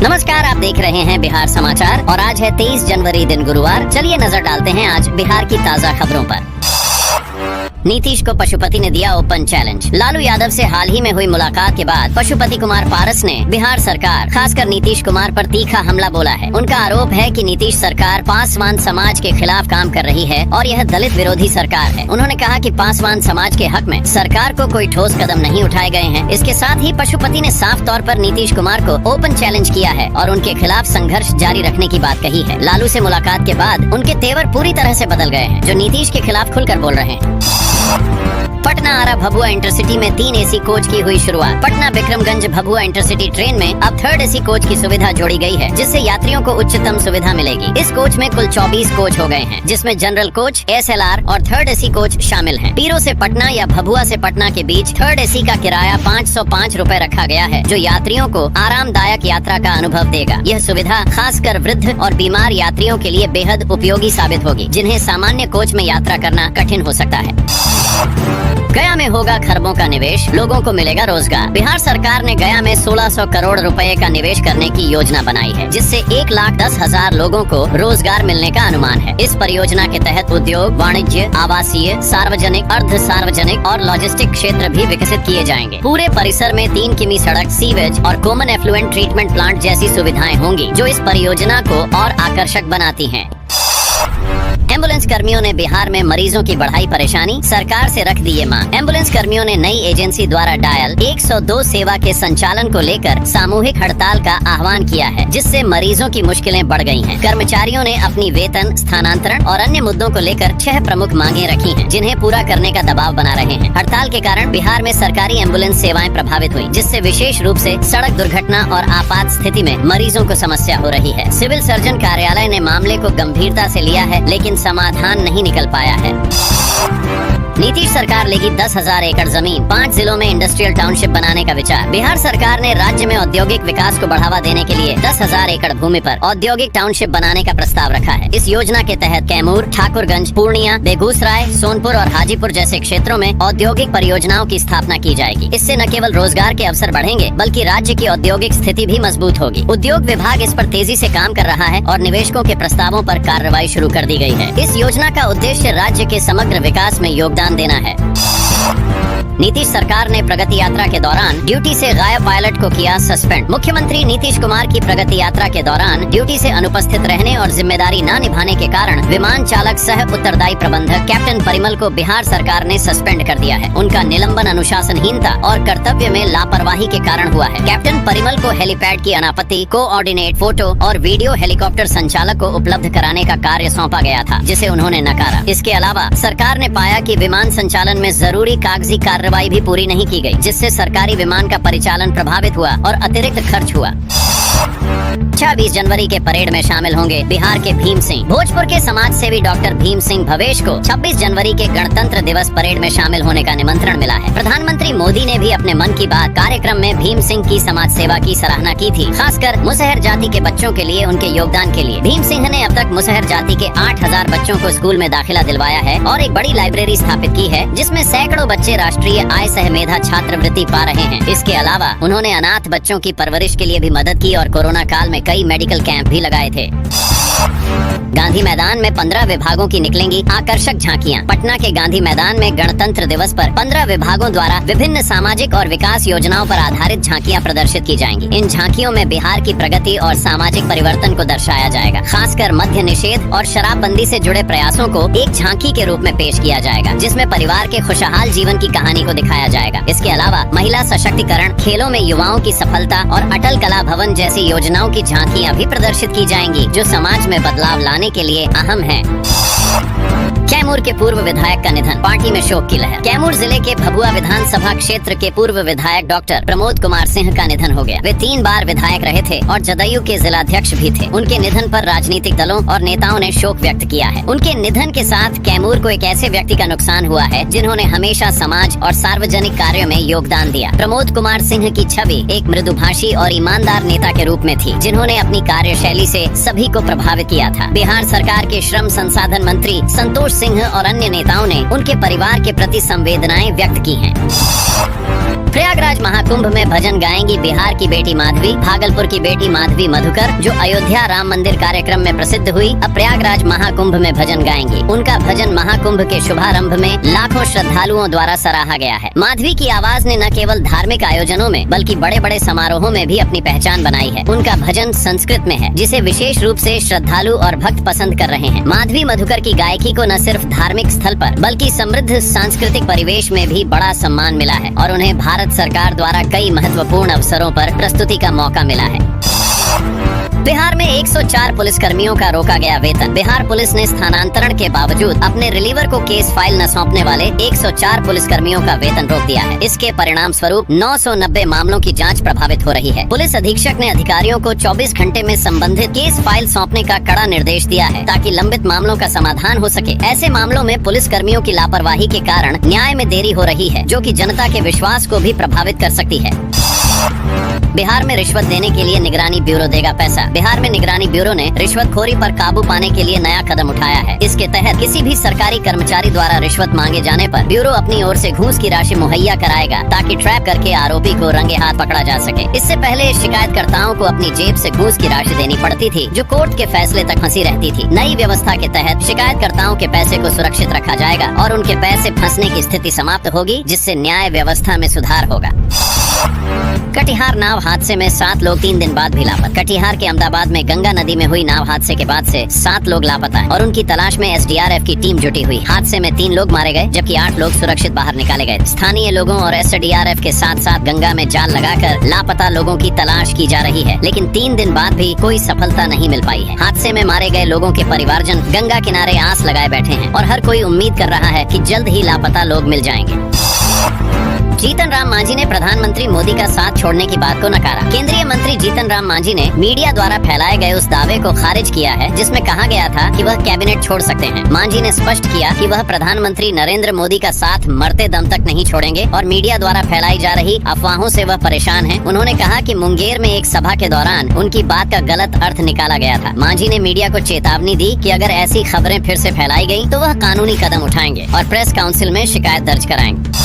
नमस्कार, आप देख रहे हैं बिहार समाचार और आज है 23 जनवरी दिन गुरुवार। चलिए नजर डालते हैं आज बिहार की ताजा खबरों पर। नीतीश को पशुपति ने दिया ओपन चैलेंज। लालू यादव से हाल ही में हुई मुलाकात के बाद पशुपति कुमार पारस ने बिहार सरकार खासकर नीतीश कुमार पर तीखा हमला बोला है। उनका आरोप है कि नीतीश सरकार पासवान समाज के खिलाफ काम कर रही है और यह दलित विरोधी सरकार है। उन्होंने कहा कि पासवान समाज के हक में सरकार को कोई ठोस कदम नहीं उठाए गए हैं। इसके साथ ही पशुपति ने साफ तौर पर नीतीश कुमार को ओपन चैलेंज किया है और उनके खिलाफ संघर्ष जारी रखने की बात कही है। लालू से मुलाकात के बाद उनके तेवर पूरी तरह से बदल गए हैं, जो नीतीश के खिलाफ खुलकर बोल रहे हैं। पटना आरा भभुआ इंटरसिटी में 3 एसी कोच की हुई शुरुआत। पटना बिक्रमगंज भभुआ इंटरसिटी ट्रेन में अब 3rd एसी कोच की सुविधा जोड़ी गई है, जिससे यात्रियों को उच्चतम सुविधा मिलेगी। इस कोच में कुल 24 कोच हो गए हैं, जिसमें जनरल कोच, SLR और 3rd एसी कोच शामिल हैं। पीरो से पटना या भभुआ से पटना के बीच 3rd एसी का किराया 505 रुपए रखा गया है, जो यात्रियों को आरामदायक यात्रा का अनुभव देगा। यह सुविधा खासकर वृद्ध और बीमार यात्रियों के लिए बेहद उपयोगी साबित होगी, जिन्हें सामान्य कोच में यात्रा करना कठिन हो सकता है। गया में होगा खरबों का निवेश, लोगों को मिलेगा रोजगार। बिहार सरकार ने गया में 1600 करोड़ रुपए का निवेश करने की योजना बनाई है, जिससे 1,10,000 लोगों को रोजगार मिलने का अनुमान है। इस परियोजना के तहत उद्योग, वाणिज्य, आवासीय, सार्वजनिक, अर्ध सार्वजनिक और लॉजिस्टिक क्षेत्र भी विकसित किए जाएंगे। पूरे परिसर में 3 किमी सड़क, सीवेज और कॉमन एफ्लुएंट ट्रीटमेंट प्लांट जैसी सुविधाएं होंगी, जो इस परियोजना को और आकर्षक बनाती हैं। एम्बुलेंस कर्मियों ने बिहार में मरीजों की बढ़ाई परेशानी, सरकार से रख दी ये मांग। एम्बुलेंस कर्मियों ने नई एजेंसी द्वारा डायल 102 सेवा के संचालन को लेकर सामूहिक हड़ताल का आह्वान किया है, जिससे मरीजों की मुश्किलें बढ़ गई हैं। कर्मचारियों ने अपनी वेतन, स्थानांतरण और अन्य मुद्दों को लेकर 6 प्रमुख मांगे रखी हैं, जिन्हें पूरा करने का दबाव बना रहे हैं। हड़ताल के कारण बिहार में सरकारी एम्बुलेंस सेवाएं प्रभावित हुई, जिससे विशेष रूप से सड़क दुर्घटना और आपात स्थिति में मरीजों को समस्या हो रही है। सिविल सर्जन कार्यालय ने मामले को गंभीरता से लिया है, लेकिन समाधान नहीं निकल पाया है। नीतीश सरकार लेगी 10,000 एकड़ जमीन, 5 जिलों में इंडस्ट्रियल टाउनशिप बनाने का विचार। बिहार सरकार ने राज्य में औद्योगिक विकास को बढ़ावा देने के लिए 10,000 एकड़ भूमि पर औद्योगिक टाउनशिप बनाने का प्रस्ताव रखा है। इस योजना के तहत कैमूर, ठाकुरगंज, पूर्णिया, बेगूसराय, सोनपुर और हाजीपुर जैसे क्षेत्रों में औद्योगिक परियोजनाओं की स्थापना की जाएगी। इससे न केवल रोजगार के अवसर बढ़ेंगे, बल्कि राज्य की औद्योगिक स्थिति भी मजबूत होगी। उद्योग विभाग इस पर तेजी से काम कर रहा है और निवेशकों के प्रस्तावों पर कार्रवाई शुरू कर दी गई है। इस योजना का उद्देश्य राज्य के समग्र विकास में योगदान देना है। नीतीश सरकार ने प्रगति यात्रा के दौरान ड्यूटी से गायब पायलट को किया सस्पेंड। मुख्यमंत्री नीतीश कुमार की प्रगति यात्रा के दौरान ड्यूटी से अनुपस्थित रहने और जिम्मेदारी न निभाने के कारण विमान चालक सह उत्तरदायी प्रबंधक कैप्टन परिमल को बिहार सरकार ने सस्पेंड कर दिया है। उनका निलंबन अनुशासनहीनता और कर्तव्य में लापरवाही के कारण हुआ है। कैप्टन परिमल को हेलीपैड की अनापत्ति, कोऑर्डिनेट, फोटो और वीडियो हेलीकॉप्टर संचालक को उपलब्ध कराने का कार्य सौंपा गया था, जिसे उन्होंने नकारा। इसके अलावा सरकार ने पाया कि विमान संचालन में जरूरी कागजी कार्रवाई भी पूरी नहीं की गई, जिससे सरकारी विमान का परिचालन प्रभावित हुआ और अतिरिक्त खर्च हुआ। 26 जनवरी के परेड में शामिल होंगे बिहार के भीम सिंह। भोजपुर के समाज सेवी डॉक्टर भीम सिंह भवेश को 26 जनवरी के गणतंत्र दिवस परेड में शामिल होने का निमंत्रण मिला है। प्रधानमंत्री मोदी ने भी अपने मन की बात कार्यक्रम में भीम सिंह की समाज सेवा की सराहना की थी, खासकर मुसहर जाति के बच्चों के लिए उनके योगदान के लिए। भीम सिंह ने अब तक मुसहर जाति के 8,000 बच्चों को स्कूल में दाखिला दिलवाया है और एक बड़ी लाइब्रेरी स्थापित की है, जिसमें सैकड़ों बच्चे राष्ट्रीय आय सह मेधा छात्रवृत्ति पा रहे हैं। इसके अलावा उन्होंने अनाथ बच्चों की परवरिश के लिए भी मदद की और कोरोना काल में कई मेडिकल कैंप भी लगाए थे। गांधी मैदान में 15 विभागों की निकलेंगी आकर्षक झांकियां। पटना के गांधी मैदान में गणतंत्र दिवस पर 15 विभागों द्वारा विभिन्न सामाजिक और विकास योजनाओं पर आधारित झांकियां प्रदर्शित की जाएंगी। इन झांकियों में बिहार की प्रगति और सामाजिक परिवर्तन को दर्शाया जाएगा। खासकर मद्य निषेध और शराबबंदी से जुड़े प्रयासों को एक झांकी के रूप में पेश किया जाएगा, जिसमें परिवार के खुशहाल जीवन की कहानी को दिखाया जाएगा। इसके अलावा महिला सशक्तिकरण, खेलों में युवाओं की सफलता और अटल कला भवन जैसी योजनाओं की झांकियां भी प्रदर्शित की जाएंगी, जो समाज में बदलाव लाने के लिए अहम है। कैमूर के पूर्व विधायक का निधन, पार्टी में शोक की लहर। कैमूर जिले के भभुआ विधानसभा क्षेत्र के पूर्व विधायक डॉक्टर प्रमोद कुमार सिंह का निधन हो गया। वे 3 बार विधायक रहे थे और जदयू के जिलाध्यक्ष भी थे। उनके निधन पर राजनीतिक दलों और नेताओं ने शोक व्यक्त किया है। उनके निधन के साथ कैमूर को एक ऐसे व्यक्ति का नुकसान हुआ है, जिन्होंने हमेशा समाज और सार्वजनिक कार्यों में योगदान दिया। प्रमोद कुमार सिंह की छवि एक मृदुभाषी और ईमानदार नेता के रूप में थी, जिन्होंने अपनी कार्यशैली से सभी को प्रभावित किया था। बिहार सरकार के श्रम संसाधन मंत्री संतोष सिंह और अन्य नेताओं ने उनके परिवार के प्रति संवेदनाएं व्यक्त की हैं। प्रयागराज महाकुंभ में भजन गाएंगी बिहार की बेटी माधवी, भागलपुर की बेटी माधवी मधुकर जो अयोध्या राम मंदिर कार्यक्रम में प्रसिद्ध हुई, अब प्रयागराज महाकुंभ में भजन गाएंगी। उनका भजन महाकुंभ के शुभारंभ में लाखों श्रद्धालुओं द्वारा सराहा गया है। माधवी की आवाज ने न केवल धार्मिक आयोजनों में बल्कि बड़े बड़े समारोहों में भी अपनी पहचान बनाई है। उनका भजन संस्कृत में है जिसे विशेष रूप से श्रद्धालु और भक्त पसंद कर रहे हैं। माधवी मधुकर की गायकी को न सिर्फ धार्मिक स्थल पर बल्कि समृद्ध सांस्कृतिक परिवेश में भी बड़ा सम्मान मिला है और उन्हें भारत सरकार द्वारा कई महत्वपूर्ण अवसरों पर प्रस्तुति का मौका मिला है। बिहार में 104 पुलिसकर्मियों का रोका गया वेतन। बिहार पुलिस ने स्थानांतरण के बावजूद अपने रिलीवर को केस फाइल न सौंपने वाले 104 पुलिसकर्मियों का वेतन रोक दिया है। इसके परिणाम स्वरूप 990 मामलों की जांच प्रभावित हो रही है। पुलिस अधीक्षक ने अधिकारियों को 24 घंटे में संबंधित केस फाइल सौंपने का कड़ा निर्देश दिया है ताकि लंबित मामलों का समाधान हो सके। ऐसे मामलों में पुलिसकर्मियों की लापरवाही के कारण न्याय में देरी हो रही है जो कि जनता के विश्वास को भी प्रभावित कर सकती है। बिहार में रिश्वत देने के लिए निगरानी ब्यूरो देगा पैसा। बिहार में निगरानी ब्यूरो ने रिश्वतखोरी पर काबू पाने के लिए नया कदम उठाया है। इसके तहत किसी भी सरकारी कर्मचारी द्वारा रिश्वत मांगे जाने पर ब्यूरो अपनी ओर से घूस की राशि मुहैया कराएगा ताकि ट्रैप करके आरोपी को रंगे हाथ पकड़ा जा सके। इससे पहले शिकायतकर्ताओं को अपनी जेब से घूस की राशि देनी पड़ती थी जो कोर्ट के फैसले तक फंसी रहती थी। नई व्यवस्था के तहत शिकायतकर्ताओं के पैसे को सुरक्षित रखा जाएगा और उनके पैसे फंसने की स्थिति समाप्त होगी जिससे न्याय व्यवस्था में सुधार होगा। कटिहार नाव हादसे में 7 लोग 3 दिन बाद भी लापता। कटिहार के अहमदाबाद में गंगा नदी में हुई नाव हादसे के बाद से 7 लोग लापता हैं और उनकी तलाश में एसडीआरएफ की टीम जुटी हुई। हादसे में 3 लोग मारे गए जबकि 8 लोग सुरक्षित बाहर निकाले गए। स्थानीय लोगों और एसडीआरएफ के साथ साथ गंगा में जाल लगाकर लापता लोगों की तलाश की जा रही है, लेकिन 3 दिन बाद भी कोई सफलता नहीं मिल पाई है। हादसे में मारे गए लोगों के परिवारजन गंगा किनारे आस लगाए बैठे हैं और हर कोई उम्मीद कर रहा है कि जल्द ही लापता लोग मिल जाएंगे। जीतन राम मांझी ने प्रधानमंत्री मोदी का साथ छोड़ने की बात को नकारा। केंद्रीय मंत्री जीतन राम मांझी ने मीडिया द्वारा फैलाए गए उस दावे को खारिज किया है जिसमें कहा गया था कि वह कैबिनेट छोड़ सकते हैं। मांझी ने स्पष्ट किया कि वह प्रधानमंत्री नरेंद्र मोदी का साथ मरते दम तक नहीं छोड़ेंगे और मीडिया द्वारा फैलाई जा रही अफवाहों से वह परेशान है। उन्होंने कहा कि मुंगेर में एक सभा के दौरान उनकी बात का गलत अर्थ निकाला गया था। मांझी ने मीडिया को चेतावनी दी कि अगर ऐसी खबरें फिर से फैलाई गयी तो वह कानूनी कदम उठाएंगे और प्रेस काउंसिल में शिकायत दर्ज कराएंगे।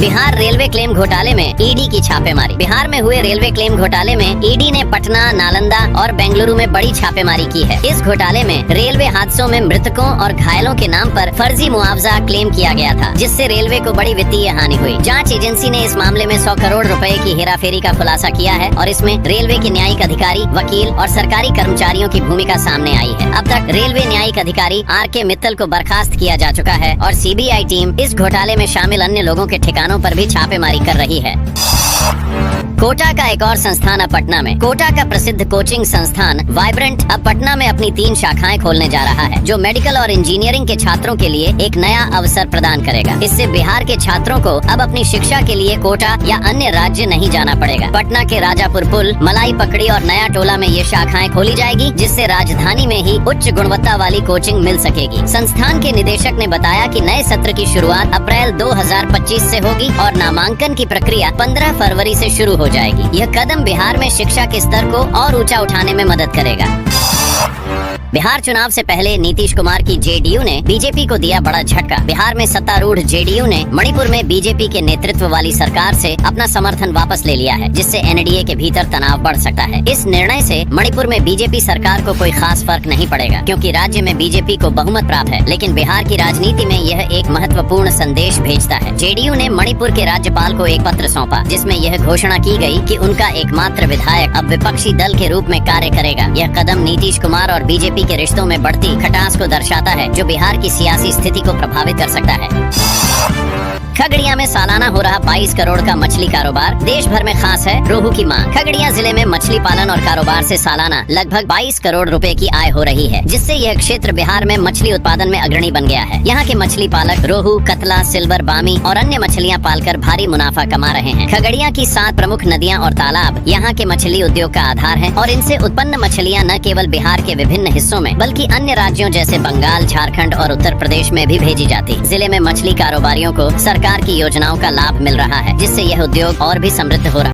बिहार रेलवे क्लेम घोटाले में ईडी की छापेमारी। बिहार में हुए रेलवे क्लेम घोटाले में ईडी ने पटना, नालंदा और बेंगलुरु में बड़ी छापेमारी की है। इस घोटाले में रेलवे हादसों में मृतकों और घायलों के नाम पर फर्जी मुआवजा क्लेम किया गया था जिससे रेलवे को बड़ी वित्तीय हानि हुई। जांच एजेंसी ने इस मामले में 100 करोड़ रुपए की हेराफेरी का खुलासा किया है और इसमें रेलवे के न्यायिक अधिकारी, वकील और सरकारी कर्मचारियों की भूमिका सामने आई है। अब तक रेलवे न्यायिक अधिकारी आर.के. मित्तल को बर्खास्त किया जा चुका है और सीबीआई टीम इस घोटाले में शामिल अन्य लोगों के ठिकानों पर भी छापेमारी कर रही है। कोटा का एक और संस्थान अब पटना में। कोटा का प्रसिद्ध कोचिंग संस्थान वाइब्रेंट अब पटना में अपनी 3 शाखाएं खोलने जा रहा है जो मेडिकल और इंजीनियरिंग के छात्रों के लिए एक नया अवसर प्रदान करेगा। इससे बिहार के छात्रों को अब अपनी शिक्षा के लिए कोटा या अन्य राज्य नहीं जाना पड़ेगा। पटना के राजापुर पुल, मलाई पकड़ी और नया टोला में ये शाखाएं खोली जाएगी जिससे राजधानी में ही उच्च गुणवत्ता वाली कोचिंग मिल सकेगी। संस्थान के निदेशक ने बताया कि नए सत्र की शुरुआत अप्रैल 2025 से होगी और नामांकन की प्रक्रिया 15 फरवरी से शुरू हो जाएगी। यह कदम बिहार में शिक्षा के स्तर को और ऊंचा उठाने में मदद करेगा। बिहार चुनाव से पहले नीतीश कुमार की जेडीयू ने बीजेपी को दिया बड़ा झटका। बिहार में सत्तारूढ़ जेडीयू ने मणिपुर में बीजेपी के नेतृत्व वाली सरकार से अपना समर्थन वापस ले लिया है जिससे एनडीए के भीतर तनाव बढ़ सकता है। इस निर्णय से मणिपुर में बीजेपी सरकार को कोई खास फर्क नहीं पड़ेगा क्योंकि राज्य में बीजेपी को बहुमत प्राप्त है, लेकिन बिहार की राजनीति में यह एक महत्वपूर्ण संदेश भेजता है। जेडीयू ने मणिपुर के राज्यपाल को एक पत्र सौंपा जिसमें यह घोषणा की गई कि उनका एकमात्र विधायक अब विपक्षी दल के रूप में कार्य करेगा। यह कदम नीतीश कुमार और बीजेपी के रिश्तों में बढ़ती खटास को दर्शाता है जो बिहार की सियासी स्थिति को प्रभावित कर सकता है। खगड़िया में सालाना हो रहा 22 करोड़ का मछली कारोबार देश भर में खास है रोहू की मांग। खगड़िया जिले में मछली पालन और कारोबार से सालाना लगभग 22 करोड़ रुपए की आय हो रही है जिससे यह क्षेत्र बिहार में मछली उत्पादन में अग्रणी बन गया है। यहाँ के मछली पालक रोहू, कतला, सिल्वर, बामी और अन्य मछलियाँ पालकर भारी मुनाफा कमा रहे हैं। खगड़िया की 7 प्रमुख नदियाँ और तालाब यहाँ के मछली उद्योग का आधार है और इनसे उत्पन्न मछलियाँ न केवल बिहार के विभिन्न हिस्सों में बल्कि अन्य राज्यों जैसे बंगाल, झारखंड और उत्तर प्रदेश में भी भेजी जाती। जिले में मछली कारोबारियों को सरकार की योजनाओं का लाभ मिल रहा है जिससे यह उद्योग और भी समृद्ध हो रहा है।